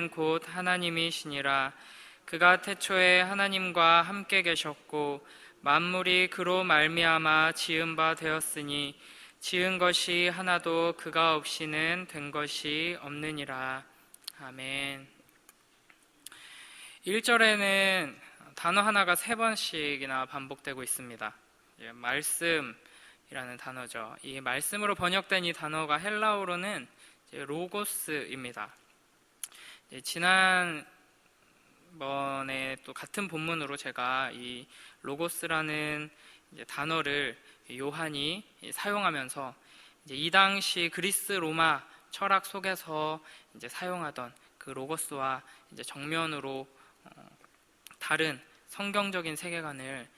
이는 곧 하나님이시니라. 그가 태초에 하나님과 함께 계셨고 만물이 그로 말미암아 지은 바 되었으니 지은 것이 하나도 그가 없이는 된 것이 없느니라. 아멘. 1절에는 단어 하나가 3번씩이나 반복되고 있습니다. 말씀이라는 단어죠. 이 말씀으로 번역된 이 단어가 헬라어로는 로고스입니다. 지난번에 또 같은 본문으로 제가 이 로고스라는 단어를 요한이 사용하면서 이 당시 그리스 로마 철학 속에서 사용하던 그 로고스와 정면으로 다른 성경적인 세계관을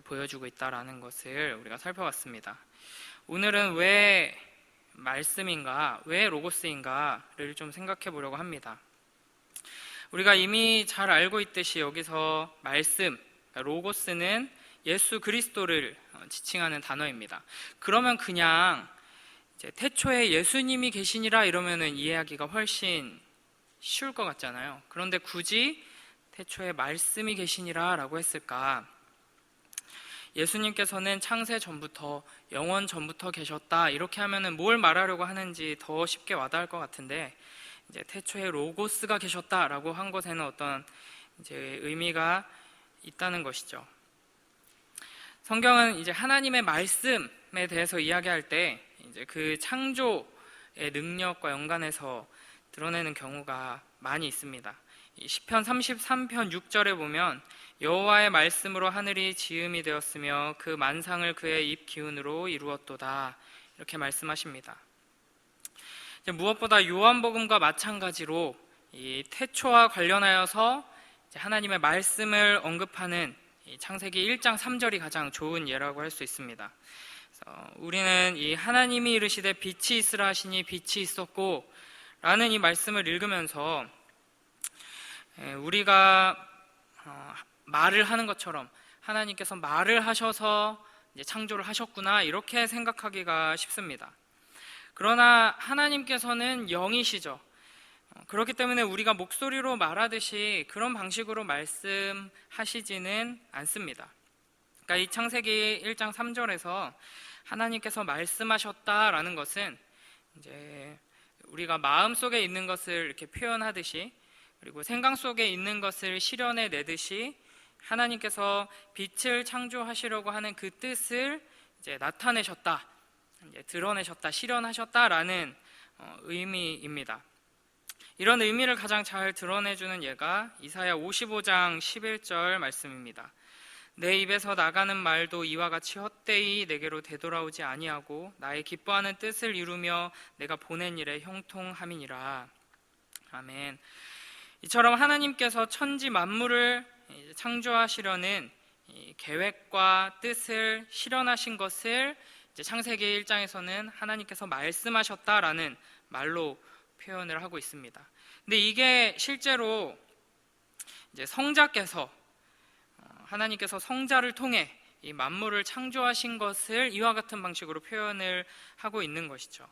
보여주고 있다라는 것을 우리가 살펴봤습니다. 오늘은 왜 말씀인가, 왜 로고스인가를 좀 생각해 보려고 합니다. 우리가 이미 잘 알고 있듯이 여기서 말씀, 로고스는 예수 그리스도를 지칭하는 단어입니다. 그러면 그냥 태초에 예수님이 계시니라 이러면은 이해하기가 훨씬 쉬울 것 같잖아요. 그런데 굳이 태초에 말씀이 계시니라 라고 했을까? 예수님께서는 창세 전부터, 영원 전부터 계셨다 이렇게 하면은 뭘 말하려고 하는지 더 쉽게 와닿을 것 같은데, 태초에 로고스가 계셨다라고 한 것에는 어떤 의미가 있다는 것이죠. 성경은 하나님의 말씀에 대해서 이야기할 때 그 창조의 능력과 연관해서 드러내는 경우가 많이 있습니다. 시편 33편 6절에 보면 여호와의 말씀으로 하늘이 지음이 되었으며 그 만상을 그의 입 기운으로 이루었도다 이렇게 말씀하십니다. 무엇보다 요한복음과 마찬가지로 이 태초와 관련하여서 하나님의 말씀을 언급하는 창세기 1장 3절이 가장 좋은 예라고 할 수 있습니다. 우리는 이 하나님이 이르시되 빛이 있으라 하시니 빛이 있었고 라는 이 말씀을 읽으면서 우리가 말을 하는 것처럼 하나님께서 말을 하셔서 창조를 하셨구나 이렇게 생각하기가 쉽습니다. 그러나 하나님께서는 영이시죠. 그렇기 때문에 우리가 목소리로 말하듯이 그런 방식으로 말씀하시지는 않습니다. 그러니까 이 창세기 1장 3절에서 하나님께서 말씀하셨다라는 것은 우리가 마음속에 있는 것을 이렇게 표현하듯이, 그리고 생각 속에 있는 것을 실현해 내듯이 하나님께서 빛을 창조하시려고 하는 그 뜻을 나타내셨다, 드러내셨다, 실현하셨다라는 의미입니다. 이런 의미를 가장 잘 드러내주는 예가 이사야 55장 11절 말씀입니다. 내 입에서 나가는 말도 이와 같이 헛되이 내게로 되돌아오지 아니하고 나의 기뻐하는 뜻을 이루며 내가 보낸 일에 형통함이니라. 아멘. 이처럼 하나님께서 천지 만물을 창조하시려는 계획과 뜻을 실현하신 것을 창세기 1장에서는 하나님께서 말씀하셨다라는 말로 표현을 하고 있습니다. 근데 이게 실제로 성자께서, 하나님께서 성자를 통해 이 만물을 창조하신 것을 이와 같은 방식으로 표현을 하고 있는 것이죠.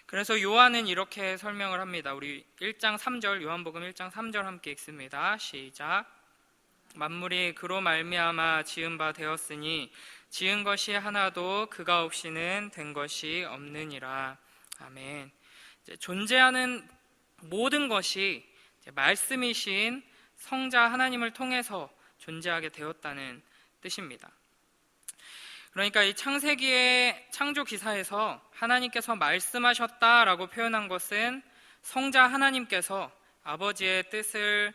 그래서 요한은 이렇게 설명을 합니다. 우리 1장 3절, 요한복음 1장 3절 함께 읽습니다. 시작. 만물이 그로 말미암아 지은 바 되었으니 지은 것이 하나도 그가 없이는 된 것이 없느니라. 아멘. 존재하는 모든 것이 말씀이신 성자 하나님을 통해서 존재하게 되었다는 뜻입니다. 그러니까 이 창세기의 창조 기사에서 하나님께서 말씀하셨다라고 표현한 것은 성자 하나님께서 아버지의 뜻을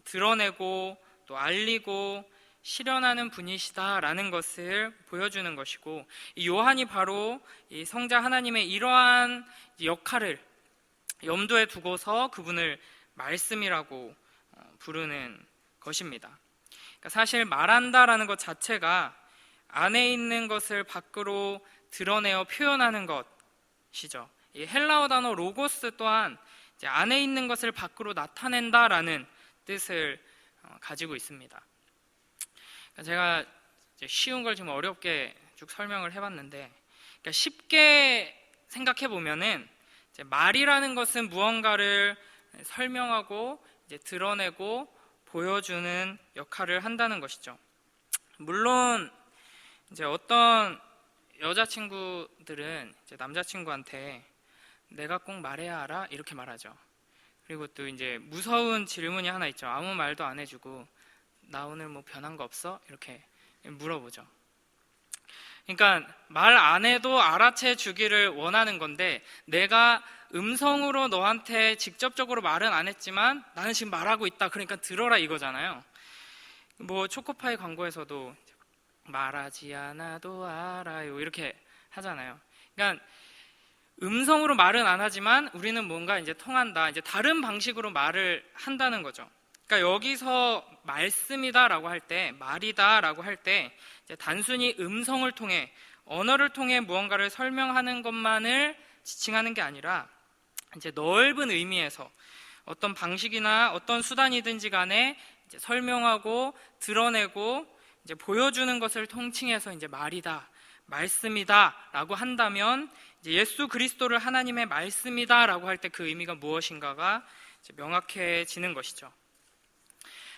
드러내고 또 알리고 실현하는 분이시다라는 것을 보여주는 것이고, 이 요한이 바로 이 성자 하나님의 이러한 역할을 염두에 두고서 그분을 말씀이라고 부르는 것입니다. 그러니까 사실 말한다라는 것 자체가 안에 있는 것을 밖으로 드러내어 표현하는 것이죠. 이 헬라어 단어 로고스 또한 안에 있는 것을 밖으로 나타낸다라는 뜻을 가지고 있습니다. 제가 쉬운 걸 좀 어렵게 쭉 설명을 해봤는데, 그러니까 쉽게 생각해 보면은 말이라는 것은 무언가를 설명하고 이제 드러내고 보여주는 역할을 한다는 것이죠. 물론 이제 어떤 여자친구들은 이제 남자친구한테 내가 꼭 말해야 알아? 이렇게 말하죠. 그리고 또 이제 무서운 질문이 하나 있죠. 아무 말도 안 해주고 나 오늘 뭐 변한 거 없어? 이렇게 물어보죠. 그러니까 말 안 해도 알아채 주기를 원하는 건데 내가 음성으로 너한테 직접적으로 말은 안 했지만 나는 지금 말하고 있다. 그러니까 들어라 이거잖아요. 뭐 초코파이 광고에서도 말하지 않아도 알아요 이렇게 하잖아요. 그러니까 음성으로 말은 안 하지만 우리는 뭔가 이제 통한다. 이제 다른 방식으로 말을 한다는 거죠. 그러니까 여기서 말씀이다라고 할 때, 말이다라고 할 때 단순히 음성을 통해 언어를 통해 무언가를 설명하는 것만을 지칭하는 게 아니라 이제 넓은 의미에서 어떤 방식이나 어떤 수단이든지 간에 이제 설명하고 드러내고 이제 보여주는 것을 통칭해서 이제 말이다, 말씀이다라고 한다면 이제 예수 그리스도를 하나님의 말씀이다라고 할 때 그 의미가 무엇인가가 이제 명확해지는 것이죠.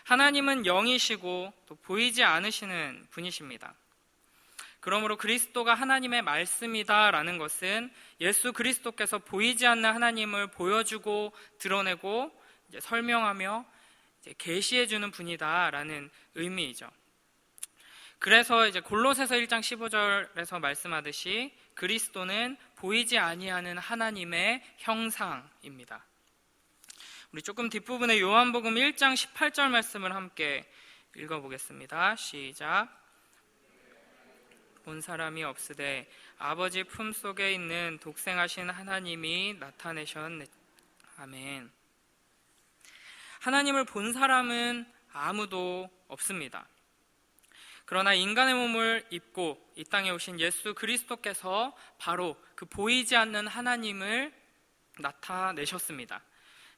하나님은 영이시고 또 보이지 않으시는 분이십니다. 그러므로 그리스도가 하나님의 말씀이다라는 것은 예수 그리스도께서 보이지 않는 하나님을 보여주고 드러내고 이제 설명하며 이제 계시해 주는 분이다라는 의미이죠. 그래서 이제 골로새서 1장 15절에서 말씀하듯이 그리스도는 보이지 아니하는 하나님의 형상입니다. 우리 조금 뒷부분에 요한복음 1장 18절 말씀을 함께 읽어보겠습니다. 시작. 본 사람이 없으되 아버지 품속에 있는 독생하신 하나님이 나타내셨네. 아멘. 하나님을 본 사람은 아무도 없습니다. 그러나 인간의 몸을 입고 이 땅에 오신 예수 그리스도께서 바로 그 보이지 않는 하나님을 나타내셨습니다.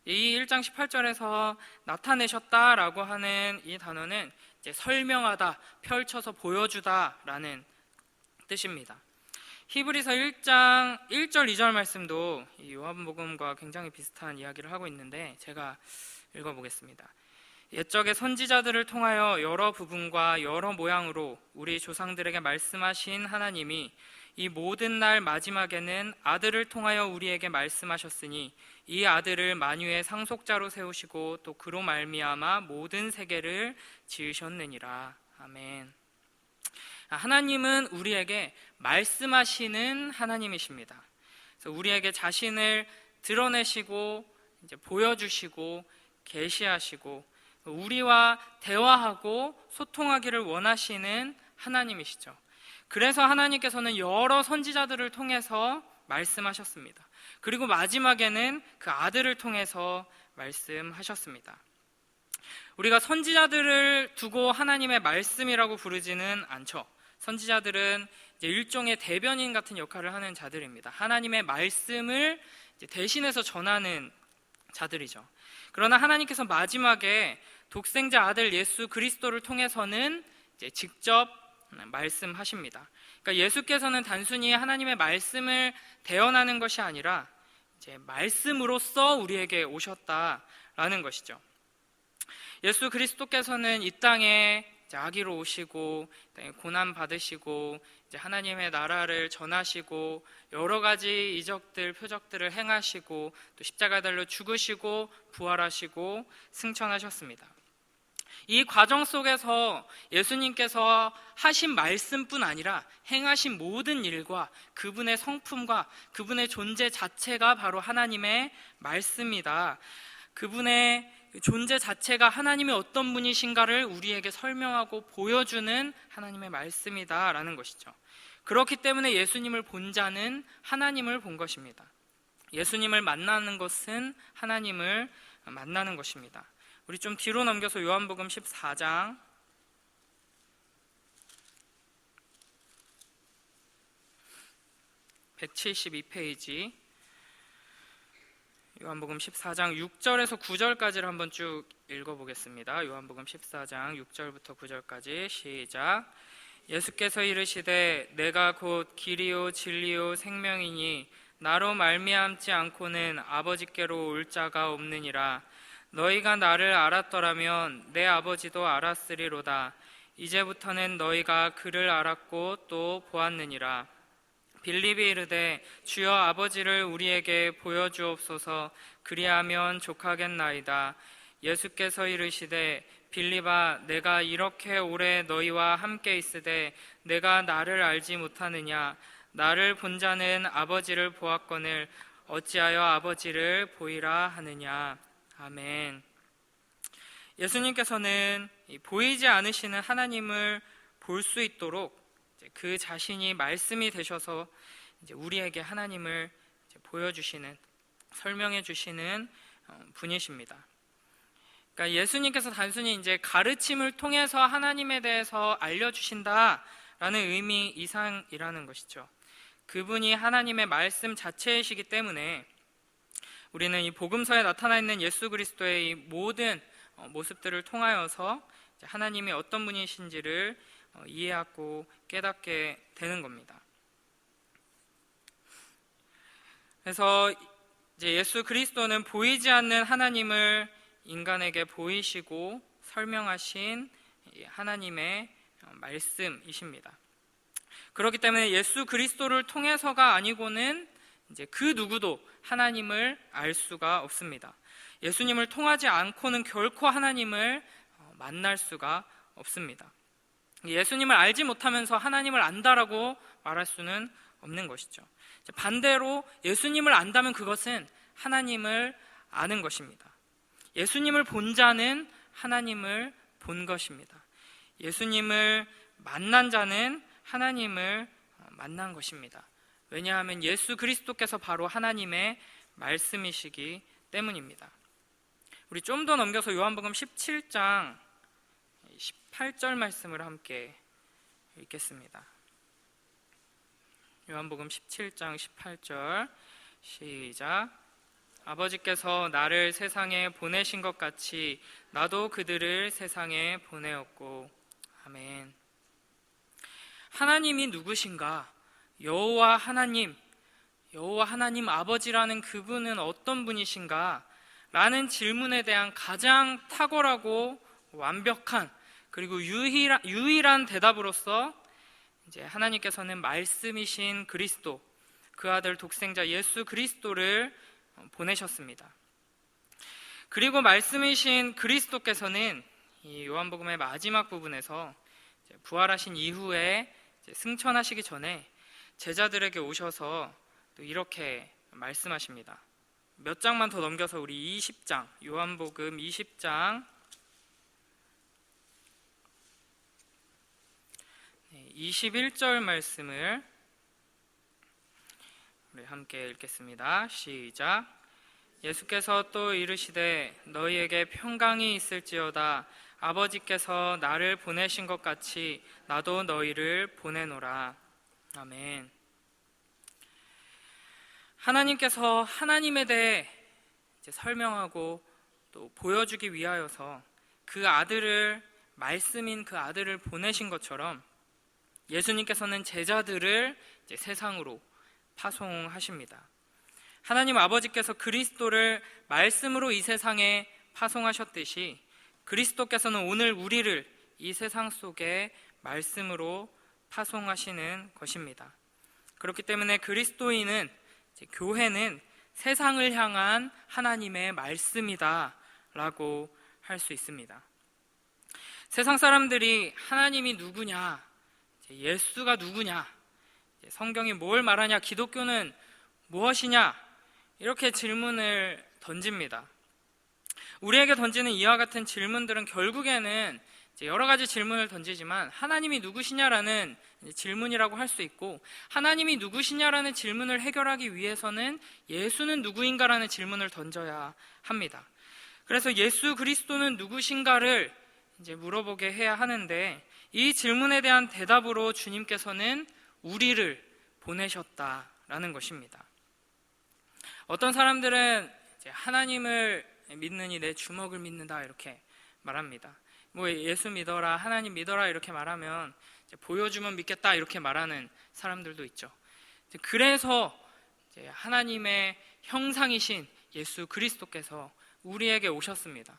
이 1장 18절에서 나타내셨다라고 하는 이 단어는 이제 설명하다, 펼쳐서 보여주다라는 뜻입니다. 히브리서 1장 1절 2절 말씀도 이 요한복음과 굉장히 비슷한 이야기를 하고 있는데 제가 읽어보겠습니다. 옛적의 선지자들을 통하여 여러 부분과 여러 모양으로 우리 조상들에게 말씀하신 하나님이 이 모든 날 마지막에는 아들을 통하여 우리에게 말씀하셨으니 이 아들을 만유의 상속자로 세우시고 또 그로 말미암아 모든 세계를 지으셨느니라. 아멘. 하나님은 우리에게 말씀하시는 하나님이십니다. 그래서 우리에게 자신을 드러내시고 이제 보여주시고 계시하시고 우리와 대화하고 소통하기를 원하시는 하나님이시죠. 그래서 하나님께서는 여러 선지자들을 통해서 말씀하셨습니다. 그리고 마지막에는 그 아들을 통해서 말씀하셨습니다. 우리가 선지자들을 두고 하나님의 말씀이라고 부르지는 않죠. 선지자들은 이제 일종의 대변인 같은 역할을 하는 자들입니다. 하나님의 말씀을 이제 대신해서 전하는 자들이죠. 그러나 하나님께서 마지막에 독생자 아들 예수 그리스도를 통해서는 이제 직접 말씀하십니다. 그러니까 예수께서는 단순히 하나님의 말씀을 대언하는 것이 아니라 이제 말씀으로써 우리에게 오셨다라는 것이죠. 예수 그리스도께서는 이 땅에 아기로 오시고 고난 받으시고 이제 하나님의 나라를 전하시고 여러 가지 이적들 표적들을 행하시고 또 십자가 달려 죽으시고 부활하시고 승천하셨습니다. 이 과정 속에서 예수님께서 하신 말씀뿐 아니라 행하신 모든 일과 그분의 성품과 그분의 존재 자체가 바로 하나님의 말씀이다. 그분의 존재 자체가 하나님이 어떤 분이신가를 우리에게 설명하고 보여주는 하나님의 말씀이다라는 것이죠. 그렇기 때문에 예수님을 본 자는 하나님을 본 것입니다. 예수님을 만나는 것은 하나님을 만나는 것입니다. 우리 좀 뒤로 넘겨서 요한복음 14장 172페이지 요한복음 14장 6절에서 9절까지를 한번 쭉 읽어보겠습니다. 요한복음 14장 6절부터 9절까지 시작. 예수께서 이르시되 내가 곧 길이요 진리요 생명이니 나로 말미암지 않고는 아버지께로 올 자가 없느니라. 너희가 나를 알았더라면 내 아버지도 알았으리로다. 이제부터는 너희가 그를 알았고 또 보았느니라. 빌립이 이르되 주여 아버지를 우리에게 보여주옵소서. 그리하면 족하겠나이다. 예수께서 이르시되 빌립아, 내가 이렇게 오래 너희와 함께 있으되 내가 나를 알지 못하느냐? 나를 본 자는 아버지를 보았거늘 어찌하여 아버지를 보이라 하느냐? 아멘. 예수님께서는 보이지 않으시는 하나님을 볼 수 있도록 그 자신이 말씀이 되셔서 우리에게 하나님을 보여주시는, 설명해 주시는 분이십니다. 그러니까 예수님께서 단순히 이제 가르침을 통해서 하나님에 대해서 알려주신다라는 의미 이상이라는 것이죠. 그분이 하나님의 말씀 자체이시기 때문에 우리는 이 복음서에 나타나 있는 예수 그리스도의 이 모든 모습들을 통하여서 하나님이 어떤 분이신지를 이해하고 깨닫게 되는 겁니다. 그래서 이제 예수 그리스도는 보이지 않는 하나님을 인간에게 보이시고 설명하신 하나님의 말씀이십니다. 그렇기 때문에 예수 그리스도를 통해서가 아니고는 이제 그 누구도 하나님을 알 수가 없습니다. 예수님을 통하지 않고는 결코 하나님을 만날 수가 없습니다. 예수님을 알지 못하면서 하나님을 안다라고 말할 수는 없는 것이죠. 반대로 예수님을 안다면 그것은 하나님을 아는 것입니다. 예수님을 본 자는 하나님을 본 것입니다. 예수님을 만난 자는 하나님을 만난 것입니다. 왜냐하면 예수 그리스도께서 바로 하나님의 말씀이시기 때문입니다. 우리 좀 더 넘겨서 요한복음 17장 18절 말씀을 함께 읽겠습니다. 요한복음 17장 18절 시작. 아버지께서 나를 세상에 보내신 것 같이 나도 그들을 세상에 보내었고. 아멘. 하나님이 누구신가? 여호와 하나님 아버지라는 그분은 어떤 분이신가? 라는 질문에 대한 가장 탁월하고 완벽한 그리고 유일한 대답으로서 이제 하나님께서는 말씀이신 그리스도, 그 아들 독생자 예수 그리스도를 보내셨습니다. 그리고 말씀이신 그리스도께서는 이 요한복음의 마지막 부분에서 부활하신 이후에 승천하시기 전에 제자들에게 오셔서 또 이렇게 말씀하십니다. 몇 장만 더 넘겨서 우리 20장, 요한복음 20장 21절 말씀을 우리 함께 읽겠습니다. 시작. 예수께서 또 이르시되 너희에게 평강이 있을지어다. 아버지께서 나를 보내신 것 같이 나도 너희를 보내노라. 아멘. 하나님께서 하나님에 대해 설명하고 또 보여주기 위하여서 그 아들을, 말씀인 그 아들을 보내신 것처럼 예수님께서는 제자들을 세상으로 파송하십니다. 하나님 아버지께서 그리스도를 말씀으로 이 세상에 파송하셨듯이 그리스도께서는 오늘 우리를 이 세상 속에 말씀으로 파송하시는 것입니다. 그렇기 때문에 그리스도인은, 교회는 세상을 향한 하나님의 말씀이다 라고 할 수 있습니다. 세상 사람들이 하나님이 누구냐, 예수가 누구냐, 성경이 뭘 말하냐, 기독교는 무엇이냐, 이렇게 질문을 던집니다. 우리에게 던지는 이와 같은 질문들은 결국에는 여러 가지 질문을 던지지만 하나님이 누구시냐라는 질문이라고 할 수 있고, 하나님이 누구시냐라는 질문을 해결하기 위해서는 예수는 누구인가라는 질문을 던져야 합니다. 그래서 예수 그리스도는 누구신가를 물어보게 해야 하는데, 이 질문에 대한 대답으로 주님께서는 우리를 보내셨다라는 것입니다. 어떤 사람들은 하나님을 믿느니 내 주먹을 믿는다 이렇게 말합니다. 예수 믿어라, 하나님 믿어라 이렇게 말하면 보여주면 믿겠다 이렇게 말하는 사람들도 있죠. 그래서 이제 하나님의 형상이신 예수 그리스도께서 우리에게 오셨습니다.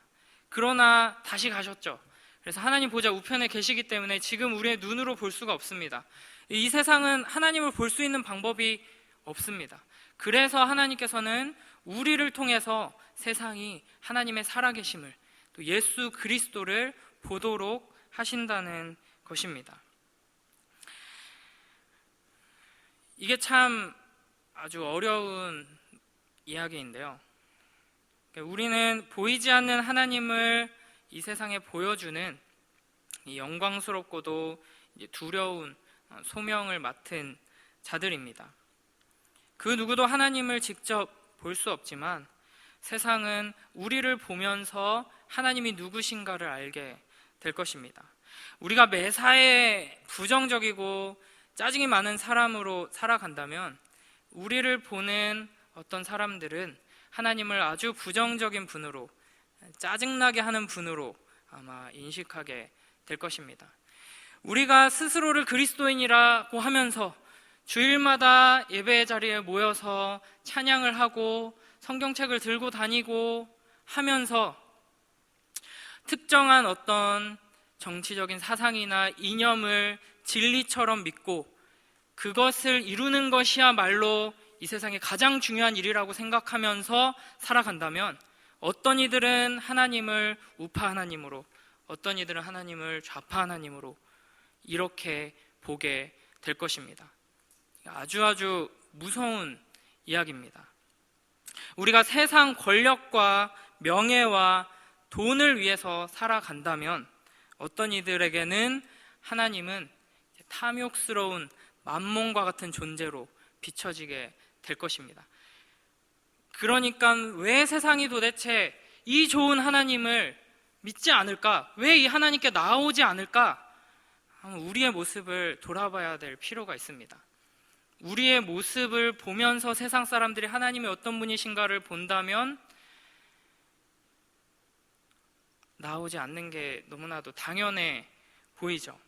그러나 다시 가셨죠. 그래서 하나님 보좌 우편에 계시기 때문에 지금 우리의 눈으로 볼 수가 없습니다. 이 세상은 하나님을 볼 수 있는 방법이 없습니다. 그래서 하나님께서는 우리를 통해서 세상이 하나님의 살아계심을, 또 예수 그리스도를 보도록 하신다는 것입니다. 이게 참 아주 어려운 이야기인데요. 우리는 보이지 않는 하나님을 이 세상에 보여주는 이 영광스럽고도 두려운 소명을 맡은 자들입니다. 그 누구도 하나님을 직접 볼 수 없지만 세상은 우리를 보면서 하나님이 누구신가를 알게 될 것입니다. 우리가 매사에 부정적이고 짜증이 많은 사람으로 살아간다면 우리를 보는 어떤 사람들은 하나님을 아주 부정적인 분으로, 짜증나게 하는 분으로 아마 인식하게 될 것입니다. 우리가 스스로를 그리스도인이라고 하면서 주일마다 예배의 자리에 모여서 찬양을 하고 성경책을 들고 다니고 하면서 특정한 어떤 정치적인 사상이나 이념을 진리처럼 믿고 그것을 이루는 것이야말로 이 세상의 가장 중요한 일이라고 생각하면서 살아간다면 어떤 이들은 하나님을 우파 하나님으로, 어떤 이들은 하나님을 좌파 하나님으로 이렇게 보게 될 것입니다. 아주 무서운 이야기입니다. 우리가 세상 권력과 명예와 돈을 위해서 살아간다면 어떤 이들에게는 하나님은 탐욕스러운 맘몬과 같은 존재로 비춰지게 될 것입니다. 그러니까 왜 세상이 도대체 이 좋은 하나님을 믿지 않을까? 왜 이 하나님께 나아오지 않을까? 우리의 모습을 돌아봐야 될 필요가 있습니다. 우리의 모습을 보면서 세상 사람들이 하나님이 어떤 분이신가를 본다면 나오지 않는 게 너무나도 당연해 보이죠.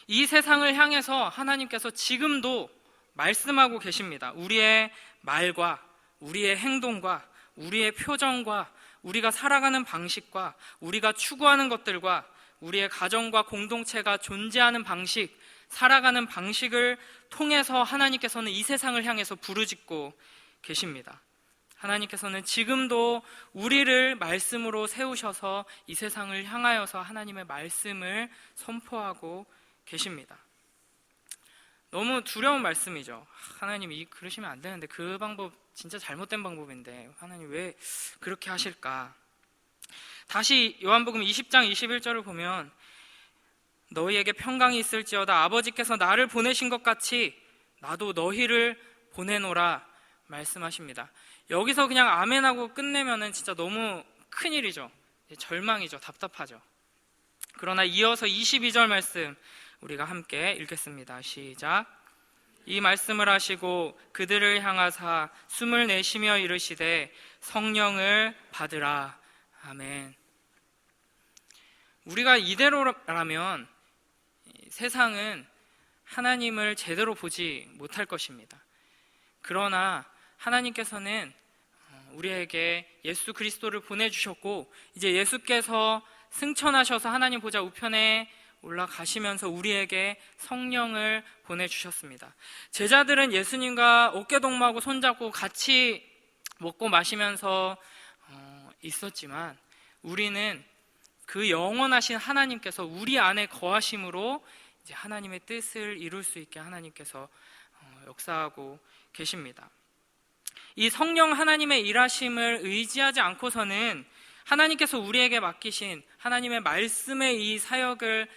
이 세상을 향해서 하나님께서 지금도 말씀하고 계십니다. 우리의 말과 우리의 행동과 우리의 표정과 우리가 살아가는 방식과 우리가 추구하는 것들과 우리의 가정과 공동체가 존재하는 방식, 살아가는 방식을 통해서 하나님께서는 이 세상을 향해서 부르짖고 계십니다. 하나님께서는 지금도 우리를 말씀으로 세우셔서 이 세상을 향하여서 하나님의 말씀을 선포하고 계십니다. 너무 두려운 말씀이죠. 하나님 그러시면 안 되는데 그 방법 진짜 잘못된 방법인데 하나님 왜 그렇게 하실까? 다시 요한복음 20장 21절을 보면 너희에게 평강이 있을지어다 아버지께서 나를 보내신 것 같이 나도 너희를 보내노라 말씀하십니다. 여기서 그냥 아멘하고 끝내면은 진짜 너무 큰일이죠. 절망이죠. 답답하죠. 그러나 이어서 22절 말씀 우리가 함께 읽겠습니다. 시작. 이 말씀을 하시고 그들을 향하사 숨을 내쉬며 이르시되 성령을 받으라. 아멘. 우리가 이대로라면 세상은 하나님을 제대로 보지 못할 것입니다. 그러나 하나님께서는 우리에게 예수 그리스도를 보내주셨고 이제 예수께서 승천하셔서 하나님 보좌 우편에 올라가시면서 우리에게 성령을 보내주셨습니다. 제자들은 예수님과 어깨동무하고 손잡고 같이 먹고 마시면서 있었지만 우리는 그 영원하신 하나님께서 우리 안에 거하심으로 이제 하나님의 뜻을 이룰 수 있게 하나님께서 역사하고 계십니다. 이 성령 하나님의 일하심을 의지하지 않고서는 하나님께서 우리에게 맡기신 하나님의 말씀의 이 사역을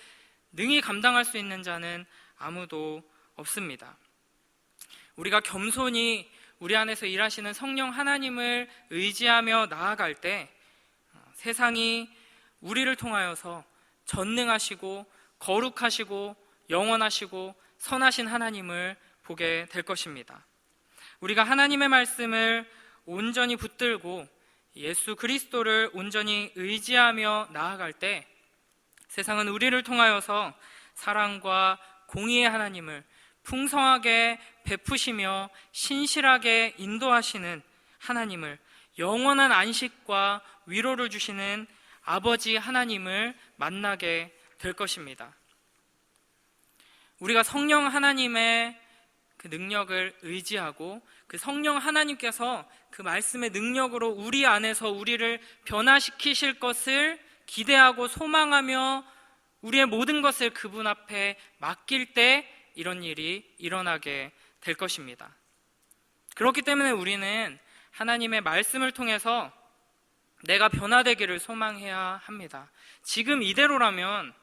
능히 감당할 수 있는 자는 아무도 없습니다. 우리가 겸손히 우리 안에서 일하시는 성령 하나님을 의지하며 나아갈 때 세상이 우리를 통하여서 전능하시고 거룩하시고 영원하시고 선하신 하나님을 보게 될 것입니다. 우리가 하나님의 말씀을 온전히 붙들고 예수 그리스도를 온전히 의지하며 나아갈 때 세상은 우리를 통하여서 사랑과 공의의 하나님을, 풍성하게 베푸시며 신실하게 인도하시는 하나님을, 영원한 안식과 위로를 주시는 아버지 하나님을 만나게 될 것입니다. 우리가 성령 하나님의 그 능력을 의지하고 그 성령 하나님께서 그 말씀의 능력으로 우리 안에서 우리를 변화시키실 것을 기대하고 소망하며 우리의 모든 것을 그분 앞에 맡길 때 이런 일이 일어나게 될 것입니다. 그렇기 때문에 우리는 하나님의 말씀을 통해서 내가 변화되기를 소망해야 합니다. 지금 이대로라면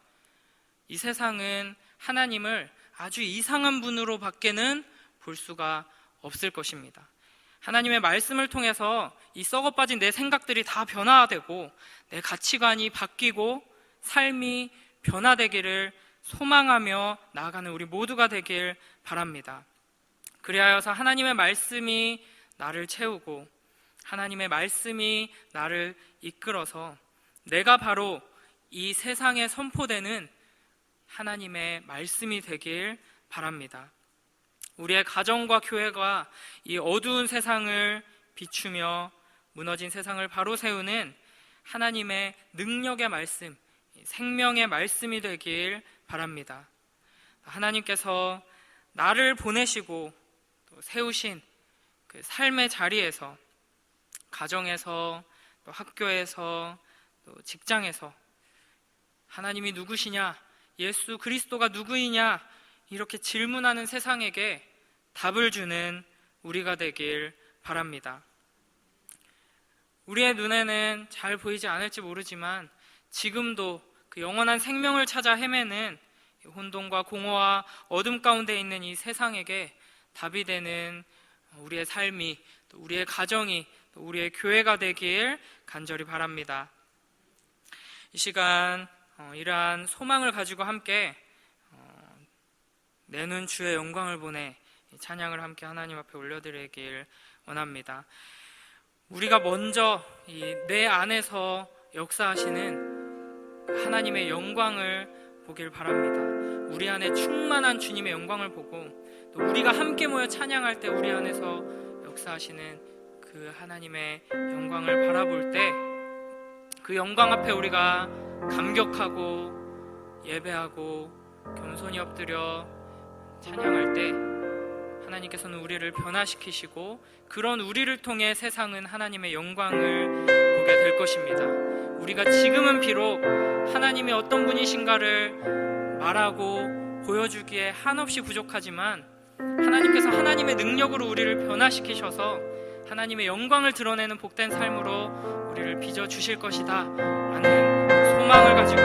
이 세상은 하나님을 아주 이상한 분으로 밖에는 볼 수가 없을 것입니다. 하나님의 말씀을 통해서 이 썩어빠진 내 생각들이 다 변화되고 내 가치관이 바뀌고 삶이 변화되기를 소망하며 나아가는 우리 모두가 되길 바랍니다. 그리하여서 하나님의 말씀이 나를 채우고 하나님의 말씀이 나를 이끌어서 내가 바로 이 세상에 선포되는 하나님의 말씀이 되길 바랍니다. 우리의 가정과 교회가 이 어두운 세상을 비추며 무너진 세상을 바로 세우는 하나님의 능력의 말씀, 생명의 말씀이 되길 바랍니다. 하나님께서 나를 보내시고 또 세우신 그 삶의 자리에서, 가정에서, 또 학교에서, 또 직장에서 하나님이 누구시냐, 예수 그리스도가 누구이냐 이렇게 질문하는 세상에게 답을 주는 우리가 되길 바랍니다. 우리의 눈에는 잘 보이지 않을지 모르지만 지금도 그 영원한 생명을 찾아 헤매는 혼돈과 공허와 어둠 가운데 있는 이 세상에게 답이 되는 우리의 삶이, 또 우리의 가정이, 또 우리의 교회가 되길 간절히 바랍니다. 이 시간 이러한 소망을 가지고 함께 내는 주의 영광을 보내 찬양을 함께 하나님 앞에 올려드리길 원합니다. 우리가 먼저 내 안에서 역사하시는 하나님의 영광을 보길 바랍니다. 우리 안에 충만한 주님의 영광을 보고 또 우리가 함께 모여 찬양할 때 우리 안에서 역사하시는 그 하나님의 영광을 바라볼 때 그 영광 앞에 우리가 감격하고 예배하고 겸손히 엎드려 찬양할 때 하나님께서는 우리를 변화시키시고 그런 우리를 통해 세상은 하나님의 영광을 보게 될 것입니다. 우리가 지금은 비록 하나님이 어떤 분이신가를 말하고 보여주기에 한없이 부족하지만 하나님께서 하나님의 능력으로 우리를 변화시키셔서 하나님의 영광을 드러내는 복된 삶으로 우리를 빚어주실 것이다 라는 소망을 가지고